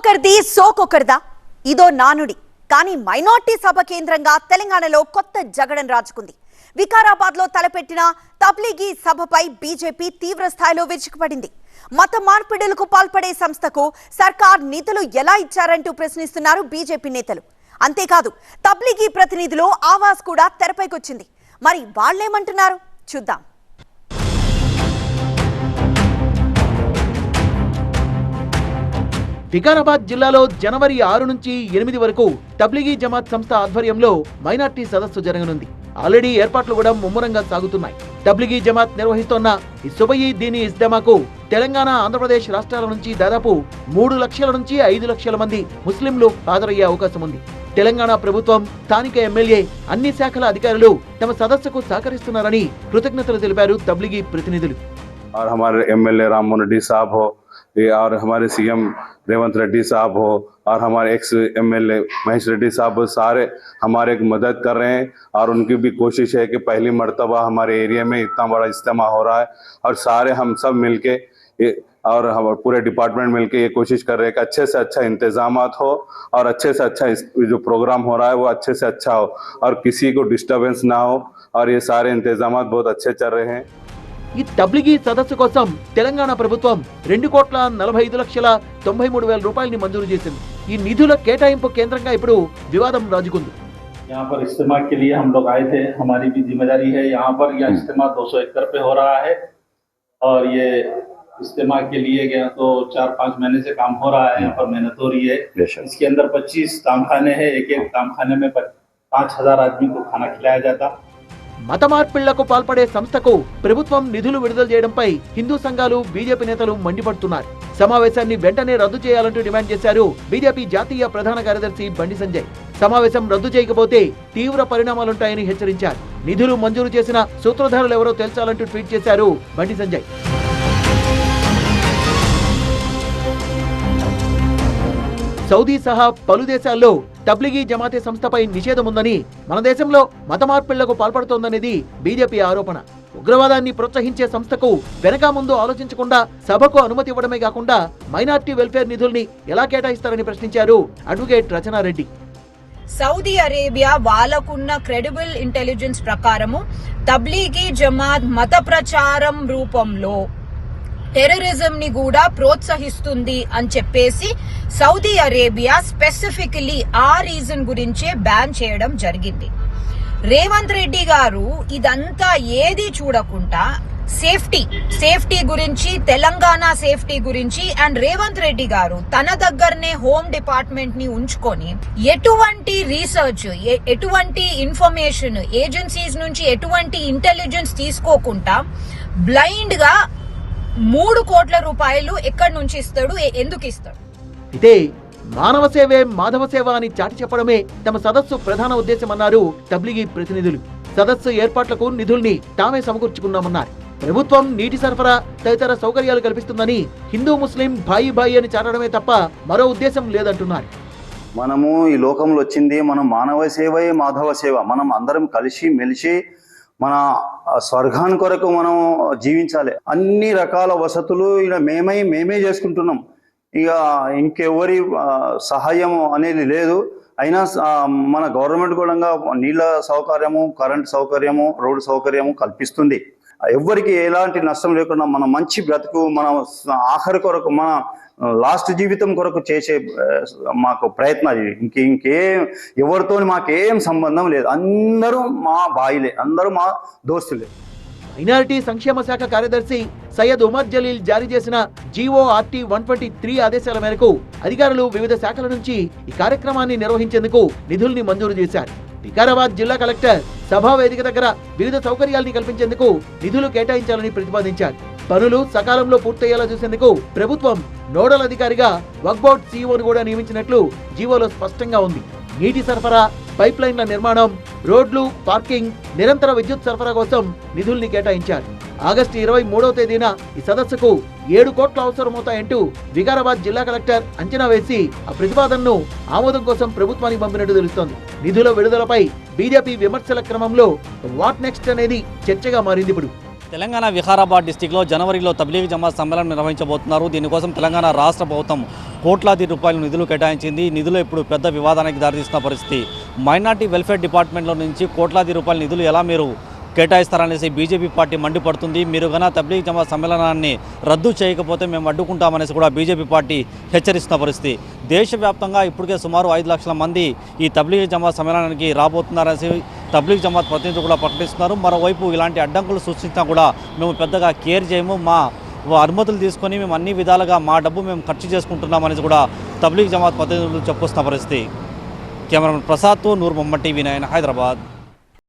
ఒకరిది సోకొకరిదా ఇదో నానుడి. కానీ మైనార్టీ సభ కేంద్రంగా తెలంగాణలో కొత్త జగడం రాజుకుంది. వికారాబాద్లో తలపెట్టిన తబ్లీగీ సభపై బీజేపీ తీవ్ర స్థాయిలో విరుచుకుపడింది. మత మార్పిడులకు పాల్పడే సంస్థకు సర్కార్ నిధులు ఎలా ఇచ్చారంటూ ప్రశ్నిస్తున్నారు బీజేపీ నేతలు. అంతేకాదు తబ్లీగీ ప్రతినిధులు ఆవాజ్ కూడా తెరపైకొచ్చింది. మరి వాళ్ళేమంటున్నారు చూద్దాం. వికారాబాద్ జిల్లాలో జనవరి 6 నుంచి 8 వరకు తబ్లీగీ జమాత్ సంస్థ ఆధ్వర్యంలో మైనార్టీ సదస్సు జరగనుంది. ఆల్రెడీ ఏర్పాట్లు కూడా ముమ్మరంగా సాగుతున్నాయి. తబ్లీగీ జమాత్ నిర్వహిస్తోన్న ఈ సుబయి దీని ఇజ్దమాకు తెలంగాణ, ఆంధ్రప్రదేశ్ రాష్ట్రాల నుంచి దాదాపు 3 లక్షల నుంచి 5 లక్షల మంది ముస్లింలు హాజరయ్యే అవకాశం ఉంది. తెలంగాణ ప్రభుత్వం, స్థానిక ఎమ్మెల్యే, అన్ని శాఖల అధికారులు తమ సదస్సుకు సహకరిస్తున్నారని కృతజ్ఞతలు తెలిపారు తబ్లీగీ ప్రతినిధులు. और हमारे एमएलए राममोहन रेड्डी साहब हो और हमारे सीएम रेवंत रेड्डी साहब हो और हमारे एक्स एमएलए महेश रेड्डी साहब सारे हमारे मदद कर रहे हैं और उनकी भी कोशिश है कि पहली मर्तबा हमारे एरिया में इतना बड़ा इज्तिमा हो रहा है और सारे हम सब मिलके और हम पूरे डिपार्टमेंट मिलके ये कोशिश कर रहे हैं कि अच्छे से अच्छा इंतजामात हो और अच्छे से अच्छा जो प्रोग्राम हो रहा है वो अच्छे से अच्छा हो और किसी को डिस्टर्बेंस ना हो और ये सारे इंतजामात बहुत अच्छे चल रहे हैं. ఈ తబ్లీగీ సదస్సు కోసం తెలంగాణ ప్రభుత్వం 2,45,93,000 రూపాయలని మంజూరు చేసింది. ఈ నిధుల కేటాయింపు కేంద్రంగా ఇప్పుడు వివాదం రాజుకుంది. यहाँ पर इज्तिमा के लिए हम लोग आए थे, हमारी भी जिम्मेदारी है. यहाँ पर यह इज्तिमा 200 एकड़ पे हो रहा है और ये इज्तिमा के लिए गया तो 4-5 महीने से काम हो रहा है. यहाँ पर मेहनत हो रही है. इसके अंदर 25 तामखाने हैं. एक तामखाने में 5,000 आदमी को खाना खिलाया जाता. మత మార్పిళ్లకు పాల్పడే సంస్థకు ప్రభుత్వం నిధులు విడుదల చేయడంపై హిందూ సంఘాలు, బీజేపీ నేతలు మండిపడుతున్నారు. సమావేశాన్ని వెంటనే రద్దు చేయాలంటూ డిమాండ్ చేశారు బీజేపీ జాతీయ ప్రధాన కార్యదర్శి బండి సంజయ్. సమావేశం రద్దు చేయకపోతే తీవ్ర పరిణామాలుంటాయని హెచ్చరించారు. నిధులు మంజూరు చేసిన సూత్రధారులు ఎవరో తెలుసాలంటూ ట్వీట్ చేశారు బండి సంజయ్. సౌదీ సహా పలు దేశాల్లో తబ్లీగీ జమాతే సంస్థపై నిషేధం ఉందని, మన దేశంలో మత మార్పిళ్లకు పాల్పడుతోందనేది బీజేపీ ఆరోపణ. ఉగ్రవాదాన్ని ప్రోత్సహించే సంస్థకు వెనక ముందు ఆలోచించకుండా సభకు అనుమతి ఇవ్వడమే కాకుండా మైనార్టీ వెల్ఫేర్ నిధుల్ని ఎలా కేటాయిస్తారని ప్రశ్నించారు అడ్వకేట్ రచనారెడ్డి. సౌదీ అరేబియా వాళ్ళకున్న క్రెడిబుల్ ఇంటెలిజెన్స్ ప్రకారము తబ్లీగీ జమాత్ మత ప్రచారం రూపంలో టెర్రరిజం ని కూడా ప్రోత్సహిస్తుంది అని చెప్పేసి సౌదీ అరేబియా స్పెసిఫికలీ ఆ రీజన్ గురించే బ్యాన్ చేయడం జరిగింది. రేవంత్ రెడ్డి గారు ఇదంతా ఏది చూడకుండా సేఫ్టీ గురించి, తెలంగాణ సేఫ్టీ గురించి అండ్ రేవంత్ రెడ్డి గారు తన దగ్గరనే హోమ్ డిపార్ట్మెంట్ ని ఉంచుకొని ఎటువంటి రీసెర్చ్, ఎటువంటి ఇన్ఫర్మేషన్ ఏజెన్సీస్ నుంచి ఎటువంటి ఇంటెలిజెన్స్ తీసుకోకుండా బ్లైండ్ గా 3 కోట్ల రూపాయలు ఎక్కడి నుంచి ఇస్తాడు, ఎందుకు ఇస్తాడు? ఇదే మానవ సేవే మాధవ సేవ అని చాటి చెప్పడమే తమ సదస్సు ప్రధాన ఉద్దేశమన్నారు తబ్లీగీ ప్రతినిధులు. సదస్సు ఏర్పాట్లకు నిధుల్ని తామే సమకూర్చుకున్నామన్నారు. ప్రభుత్వం నీటి సరఫరా తదితర సౌకర్యాలు కల్పిస్తుందని, హిందూ ముస్లిం భాయి భాయి అని చాటడమే తప్ప మరో ఉద్దేశం లేదంటున్నారు. మనము ఈ లోకంలో వచ్చింది మనం మానవ సేవే మాధవ సేవ. మనం అందరం కలిసి మెలిసి మన స్వర్గాన్ని కొరకు మనం జీవించాలి. అన్ని రకాల వసతులు ఇలా మేమే చేసుకుంటున్నాం. ఇక ఇంకెవరి సహాయం అనేది లేదు. అయినా మన గవర్నమెంట్ కూడా నీళ్ళ సౌకర్యము, కరెంట్ సౌకర్యము, రోడ్డు సౌకర్యము కల్పిస్తుంది. ఎవరికి ఎలాంటి నష్టం లేకుండా మన మంచి బ్రతుకు, మన ఆఖరి కొరకు, మన లాస్ట్ జీవితం కొరకు చేసే మాకు ప్రయత్నాలు. ఎవరితో మాకేం సంబంధం లేదు. అందరూ మా బాయిలే, అందరూ మా దోస్తులే. మైనారిటీ సంక్షేమ శాఖ కార్యదర్శి సయ్యద్ ఉమర్ జలీల్ జారీ చేసిన GORT 123 ఆదేశాల మేరకు అధికారులు వివిధ శాఖల నుంచి ఈ కార్యక్రమాన్ని నిర్వహించేందుకు నిధుల్ని మంజూరు చేశారు. వికారాబాద్ జిల్లా కలెక్టర్ సభా వేదిక దగ్గర వివిధ సౌకర్యాల్ని కల్పించేందుకు నిధులు కేటాయించాలని ప్రతిపాదించారు. పనులు సకాలంలో పూర్తయ్యేలా చూసేందుకు ప్రభుత్వం నోడల్ అధికారిగా వక్ఫ్ బోర్డ్ CEOను కూడా నియమించినట్లు జీవోలో స్పష్టంగా ఉంది. నీటి సరఫరా, పైప్ లైన్ల నిర్మాణం, రోడ్లు, పార్కింగ్, నిరంతర విద్యుత్ సరఫరా కోసం నిధుల్ని కేటాయించారు. ఆగస్టు 23వ తేదీన ఈ సదస్సుకు 7 కోట్లు అవసరమవుతాయంటూ వికారాబాద్ జిల్లా కలెక్టర్ అంచనా వేసి ఆ ప్రతిపాదనను ఆమోదం కోసం ప్రభుత్వానికి పంపినట్టు తెలుస్తోంది. నిధుల విడుదలపై బీజేపీ విమర్శల క్రమంలో వాట్ నెక్స్ట్ అనేది చర్చగా మారింది. ఇప్పుడు తెలంగాణ వికారాబాద్ డిస్టిక్లో జనవరిలో తబ్లీగీ జమాత్ సమ్మేళనం నిర్వహించబోతున్నారు. దీనికోసం తెలంగాణ రాష్ట్ర ప్రభుత్వం కోట్లాది రూపాయల నిధులు కేటాయించింది. ఈ నిధులు ఇప్పుడు పెద్ద వివాదానికి దారితీస్తున్న పరిస్థితి. మైనార్టీ వెల్ఫేర్ డిపార్ట్మెంట్లో నుంచి కోట్లాది రూపాయల నిధులు ఎలా మీరు కేటాయిస్తారనేసి బీజేపీ పార్టీ మండిపడుతుంది. మీరు గన తబ్లీగ్ జమాత్ సమ్మేళనాన్ని రద్దు చేయకపోతే మేము అడ్డుకుంటామనేసి కూడా బీజేపీ పార్టీ హెచ్చరిస్తున్న పరిస్థితి. దేశవ్యాప్తంగా ఇప్పటికే సుమారు 5 లక్షల మంది ఈ తబ్లీగ్ జమాత్ సమ్మేళనానికి రాబోతున్నారనేసి తబ్లీగ్ జమాత్ ప్రతినిధులు కూడా ప్రకటిస్తున్నారు. మరోవైపు ఇలాంటి అడ్డంకులు సృష్టించినా కూడా మేము పెద్దగా కేర్ చేయము, మా అనుమతులు తీసుకొని మేము అన్ని విధాలుగా మా డబ్బు మేము ఖర్చు చేసుకుంటున్నామనేసి కూడా తబ్లీగ్ జమాత్ ప్రతినిధులు చెప్పుకొస్తున్న పరిస్థితి. కెమెరామెన్ ప్రసాద్తో నూర్ మొహమ్మద్, టీవీ 9 హైదరాబాద్.